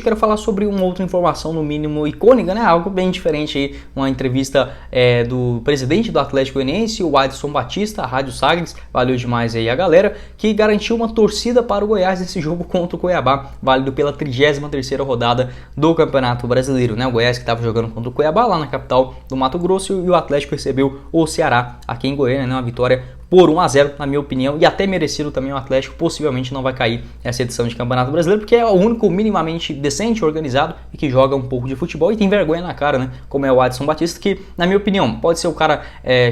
Quero falar sobre uma outra informação, no mínimo icônica, né? Algo bem diferente aí, uma entrevista do presidente do Atlético Goianiense, o Adson Batista, a Rádio Sagres, valeu demais aí a galera, que garantiu uma torcida para o Goiás nesse jogo contra o Cuiabá, válido pela 33ª rodada do Campeonato Brasileiro, né? O Goiás que estava jogando contra o Cuiabá, lá na capital do Mato Grosso, e o Atlético recebeu o Ceará aqui em Goiânia, né? Uma vitória por 1-0, na minha opinião, e até merecido também. O Atlético possivelmente não vai cair nessa edição de Campeonato Brasileiro, porque é o único minimamente decente, organizado e que joga um pouco de futebol e tem vergonha na cara, né? Como é o Adson Batista, que, na minha opinião, pode ser o cara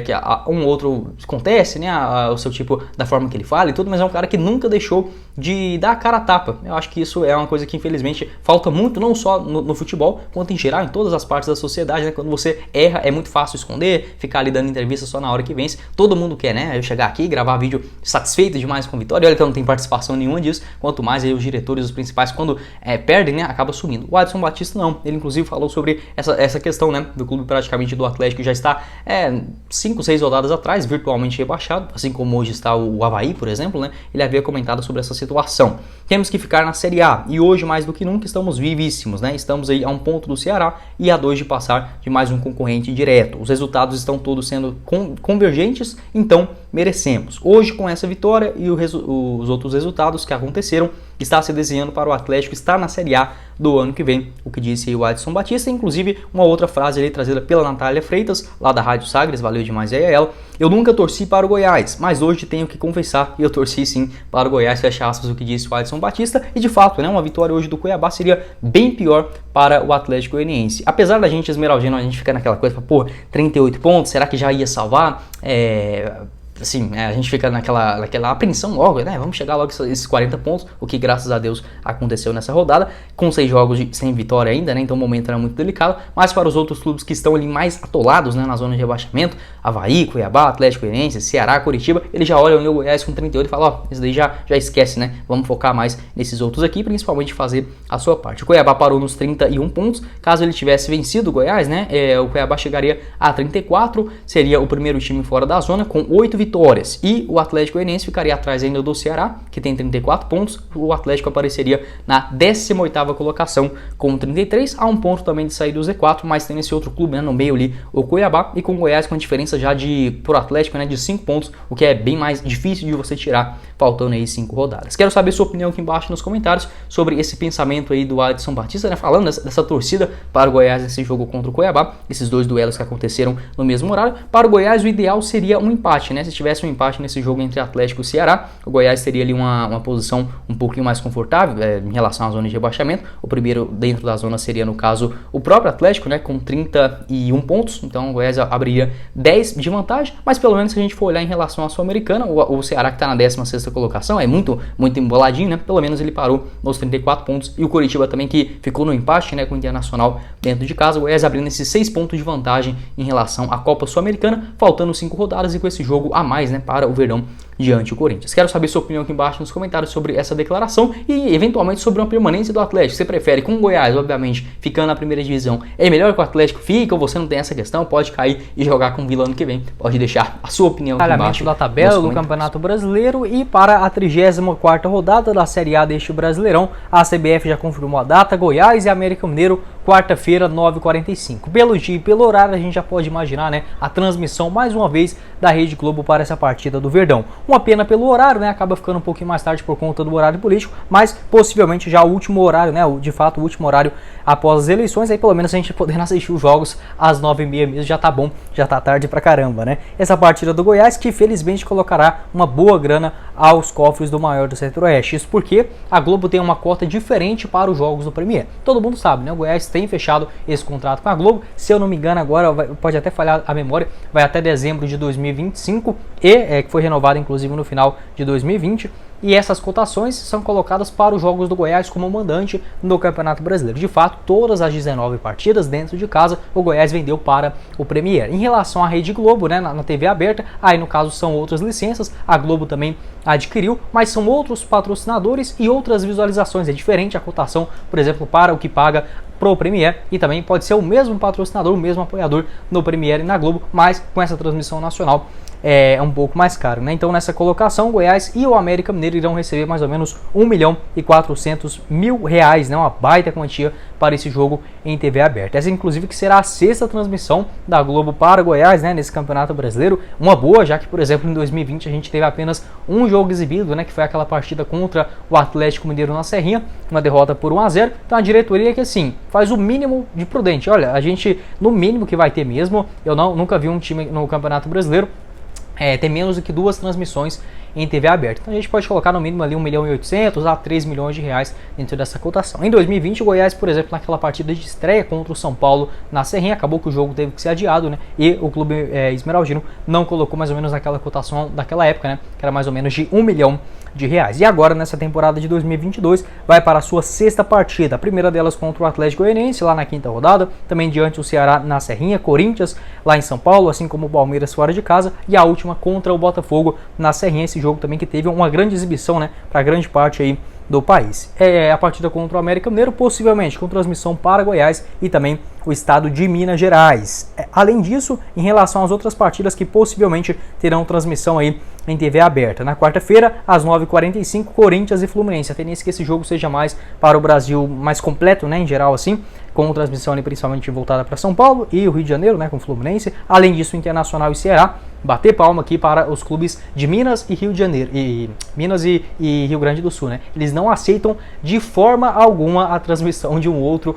que um outro acontece, né? O seu tipo, da forma que ele fala e tudo, mas é um cara que nunca deixou de dar a cara a tapa. Eu acho que isso é uma coisa que, infelizmente, falta muito, não só no futebol, quanto em geral, em todas as partes da sociedade, né? Quando você erra, é muito fácil esconder, ficar ali dando entrevista só na hora que vence. Todo mundo quer, né? Eu chegar aqui, gravar vídeo satisfeito demais com a vitória, olha que eu não tenho participação nenhuma disso, quanto mais aí os diretores, os principais, quando perdem, né, acaba sumindo. O Adson Batista não, ele inclusive falou sobre essa questão, né, do clube praticamente do Atlético já está 5, 6 rodadas atrás, virtualmente rebaixado, assim como hoje está o Avaí, por exemplo, né, ele havia comentado sobre essa situação. Temos que ficar na Série A, e hoje mais do que nunca estamos vivíssimos, né, estamos aí a 1 ponto do Ceará e a 2 de passar de mais um concorrente direto. Os resultados estão todos sendo convergentes, então merecemos. Hoje, com essa vitória e os outros resultados que aconteceram, está se desenhando para o Atlético estar na Série A do ano que vem, o que disse o Adson Batista. Inclusive, uma outra frase ali trazida pela Natália Freitas, lá da Rádio Sagres, valeu demais aí a ela. Eu nunca torci para o Goiás, mas hoje tenho que confessar que eu torci sim para o Goiás, fecha aspas, o que disse o Adson Batista. E de fato, né, uma vitória hoje do Cuiabá seria bem pior para o Atlético Goianiense. Apesar da gente esmeraldino, a gente fica naquela coisa, pô, 38 pontos, será que já ia salvar? Assim, a gente fica naquela apreensão logo, né? Vamos chegar logo esses 40 pontos, o que graças a Deus aconteceu nessa rodada, com 6 jogos sem vitória ainda, né? Então o momento era muito delicado, mas para os outros clubes que estão ali mais atolados, né, na zona de rebaixamento, Avaí, Cuiabá, Atlético Goianiense, Ceará, Curitiba, eles já olham o Goiás com 38 e falam, ó, isso daí já esquece, né? Vamos focar mais nesses outros aqui, principalmente fazer a sua parte. O Cuiabá parou nos 31 pontos, caso ele tivesse vencido o Goiás, né? O Cuiabá chegaria a 34, seria o primeiro time fora da zona com 8 vitórias, e o Atlético Goianiense ficaria atrás ainda do Ceará, que tem 34 pontos, o Atlético apareceria na 18ª colocação com 33, a 1 ponto também de sair do Z4, mas tem esse outro clube, né, no meio ali, o Cuiabá, e com o Goiás com a diferença já pro Atlético, né, de 5 pontos, o que é bem mais difícil de você tirar, faltando aí 5 rodadas. Quero saber sua opinião aqui embaixo nos comentários sobre esse pensamento aí do Adson Batista, né, falando dessa torcida para o Goiás nesse jogo contra o Cuiabá, esses dois duelos que aconteceram no mesmo horário. Para o Goiás o ideal seria um empate, né, se tivesse um empate nesse jogo entre Atlético e Ceará, o Goiás teria ali uma posição um pouquinho mais confortável em relação à zona de rebaixamento. O primeiro dentro da zona seria, no caso, o próprio Atlético, né, com 31 pontos, então o Goiás abriria 10 de vantagem, mas pelo menos se a gente for olhar em relação à Sul-Americana, o Ceará que está na 16ª colocação, é muito emboladinho, né, pelo menos ele parou nos 34 pontos, e o Curitiba também, que ficou no empate, né, com o Internacional dentro de casa, o Goiás abrindo esses 6 pontos de vantagem em relação à Copa Sul-Americana, faltando 5 rodadas e com esse jogo a mais, né, para o Verdão diante do Corinthians. Quero saber sua opinião aqui embaixo nos comentários sobre essa declaração e eventualmente sobre uma permanência do Atlético. Você prefere com o Goiás, obviamente, ficando na primeira divisão, é melhor que o Atlético fique, ou você não tem essa questão, pode cair e jogar com o Vila ano que vem? Pode deixar a sua opinião aqui embaixo da tabela do Campeonato Brasileiro. E para a 34ª rodada da Série A deste Brasileirão, a CBF já confirmou a data: Goiás e América Mineiro, quarta-feira, 9h45. Pelo dia e pelo horário, a gente já pode imaginar, né, a transmissão mais uma vez da Rede Globo para essa partida do Verdão. Uma pena pelo horário, né, acaba ficando um pouquinho mais tarde por conta do horário político, mas possivelmente já o último horário, né, de fato o último horário após as eleições, aí pelo menos a gente podendo assistir os jogos às 9h30 mesmo, já tá bom, já tá tarde pra caramba, né. Essa partida do Goiás que felizmente colocará uma boa grana aos cofres do maior do Centro-Oeste. Isso porque a Globo tem uma cota diferente para os jogos do Premier. Todo mundo sabe, né, o Goiás tem fechado esse contrato com a Globo, se eu não me engano agora, pode até falhar a memória, vai até dezembro de 2025 e que foi renovado inclusive no final de 2020. E essas cotações são colocadas para os jogos do Goiás como mandante no Campeonato Brasileiro. De fato, todas as 19 partidas dentro de casa, o Goiás vendeu para o Premier. Em relação à Rede Globo, né, na TV aberta, aí no caso são outras licenças, a Globo também adquiriu, mas são outros patrocinadores e outras visualizações. É diferente a cotação, por exemplo, para o que paga pro Premier, e também pode ser o mesmo patrocinador, o mesmo apoiador no Premier e na Globo, mas com essa transmissão nacional é um pouco mais caro, né? Então nessa colocação, o Goiás e o América Mineiro irão receber mais ou menos R$1.400.000, né? Uma baita quantia para esse jogo em TV aberta. Essa inclusive que será a 6ª transmissão da Globo para Goiás, né, nesse Campeonato Brasileiro. Uma boa, já que, por exemplo, em 2020 a gente teve apenas um jogo exibido, né, que foi aquela partida contra o Atlético Mineiro na Serrinha, uma derrota por 1-0. Então a diretoria que assim, faz o mínimo de prudente. Olha, a gente, no mínimo que vai ter mesmo, eu nunca vi um time no Campeonato Brasileiro ter menos do que 2 transmissões em TV aberta. Então a gente pode colocar no mínimo ali R$1.800.000 a R$3 milhões dentro dessa cotação. Em 2020, o Goiás, por exemplo, naquela partida de estreia contra o São Paulo na Serrinha, acabou que o jogo teve que ser adiado, né? E o clube esmeraldino não colocou mais ou menos naquela cotação daquela época, né? Que era mais ou menos de R$1 milhão. E agora, nessa temporada de 2022, vai para a sua 6ª partida. A primeira delas contra o Atlético Goianiense, lá na 5ª rodada. Também diante do Ceará na Serrinha, Corinthians lá em São Paulo, assim como o Palmeiras fora de casa. E a última contra o Botafogo na Serrinha. Esse jogo também que teve uma grande exibição, né, para grande parte aí do país. A partida contra o América Mineiro, possivelmente com transmissão para Goiás e também o estado de Minas Gerais. Além disso, em relação às outras partidas que possivelmente terão transmissão aí em TV aberta. Na quarta-feira, às 9h45, Corinthians e Fluminense. A tendência é que esse jogo seja mais para o Brasil, mais completo, né, em geral assim, com transmissão ali, principalmente voltada para São Paulo e o Rio de Janeiro, né, com o Fluminense. Além disso, Internacional e Ceará. Bater palma aqui para os clubes de Minas e Rio de Janeiro, Minas e Rio Grande do Sul, né? Eles não aceitam de forma alguma a transmissão de um outro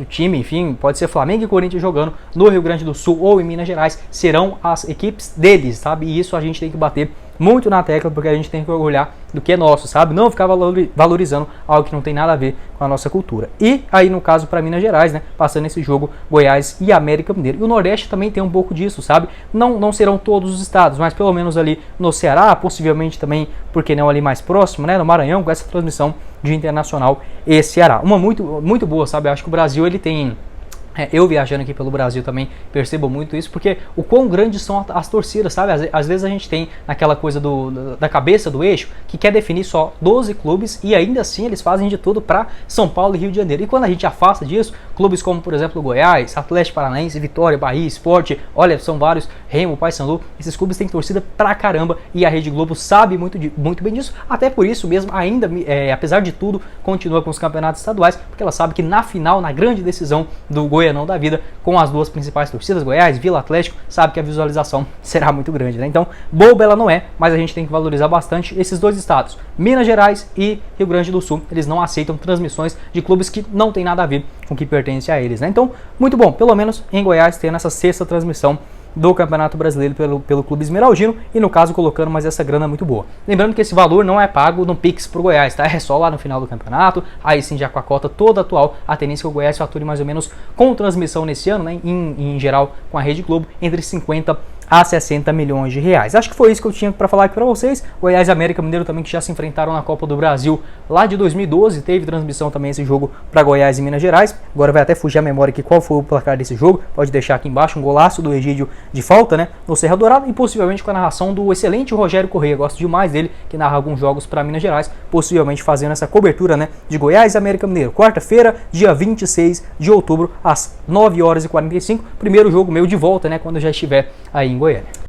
time, enfim, pode ser Flamengo e Corinthians jogando no Rio Grande do Sul ou em Minas Gerais, serão as equipes deles, sabe? E isso a gente tem que bater muito na tecla, porque a gente tem que orgulhar do que é nosso, sabe? Não ficar valorizando algo que não tem nada a ver com a nossa cultura. E aí, no caso, para Minas Gerais, né? Passando esse jogo, Goiás e América Mineiro. E o Nordeste também tem um pouco disso, sabe? Não serão todos os estados, mas pelo menos ali no Ceará, possivelmente também, porque não ali mais próximo, né? No Maranhão, com essa transmissão de Internacional e Ceará. Uma muito boa, sabe? Eu acho que o Brasil, ele tem... Eu viajando aqui pelo Brasil também percebo muito isso, porque o quão grandes são as torcidas, sabe? Às vezes a gente tem naquela coisa da cabeça do eixo que quer definir só 12 clubes e ainda assim eles fazem de tudo para São Paulo e Rio de Janeiro. E quando a gente afasta disso, clubes como, por exemplo, o Goiás, Atlético Paranaense, Vitória, Bahia, Sport, olha, são vários, Remo, Paysandu, esses clubes têm torcida pra caramba e a Rede Globo sabe muito bem disso. Até por isso mesmo, ainda, apesar de tudo, continua com os campeonatos estaduais, porque ela sabe que na final, na grande decisão do Goiás não da vida, com as duas principais torcidas, Goiás, Vila, Atlético, sabe que a visualização será muito grande, né? Então, boba ela não é, mas a gente tem que valorizar bastante esses dois estados, Minas Gerais e Rio Grande do Sul. Eles não aceitam transmissões de clubes que não tem nada a ver com o que pertence a eles, né? Então, muito bom, pelo menos em Goiás tendo essa 6ª transmissão do Campeonato Brasileiro pelo Clube Esmeraldino e, no caso, colocando mais essa grana muito boa. Lembrando que esse valor não é pago no Pix pro Goiás, tá? É só lá no final do campeonato, aí sim já com a cota toda atual, a tendência é que o Goiás fature mais ou menos com transmissão nesse ano, né? Em geral, com a Rede Globo, entre 50 a 60 milhões de reais. Acho que foi isso que eu tinha para falar aqui para vocês. Goiás e América Mineiro também, que já se enfrentaram na Copa do Brasil lá de 2012, teve transmissão também esse jogo para Goiás e Minas Gerais. Agora vai até fugir a memória aqui qual foi o placar desse jogo, pode deixar aqui embaixo, um golaço do Egídio de falta, né, no Serra Dourada, e possivelmente com a narração do excelente Rogério Corrêa. Gosto demais dele, que narra alguns jogos para Minas Gerais, possivelmente fazendo essa cobertura, né, de Goiás e América Mineiro. Quarta-feira, dia 26 de outubro, às 9h45, primeiro jogo meu de volta, né, quando eu já estiver aí em Goiânia.